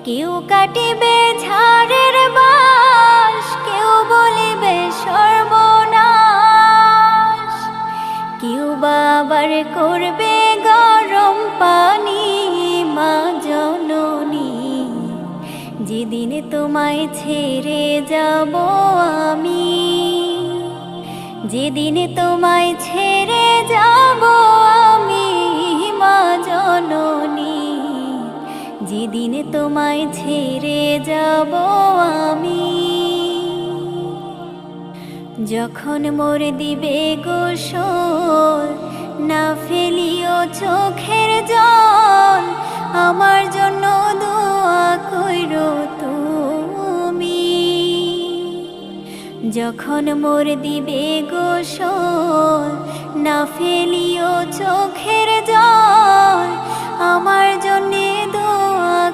কেউ কাটিবে ঝাড়ের বাঁশ, কেউ বলিবে সর্বনাশ, কেউ বা আবার করবে গরম পানি। মা জননী, যেদিন তোমায় ছেড়ে যাব আমি, যেদিন তোমায় ছেড়ে যাব আমি, মা জননী, যেদিন তোমায় ছেড়ে যাব আমি। যখন মোর দিবে গোসল, না ফেলিও চোখের জল, আমার জন্য দোয়া কইরো তুমি। যখন মোর দিবে গোসল, না ফেলিও চোখের জল, আমার জন্যে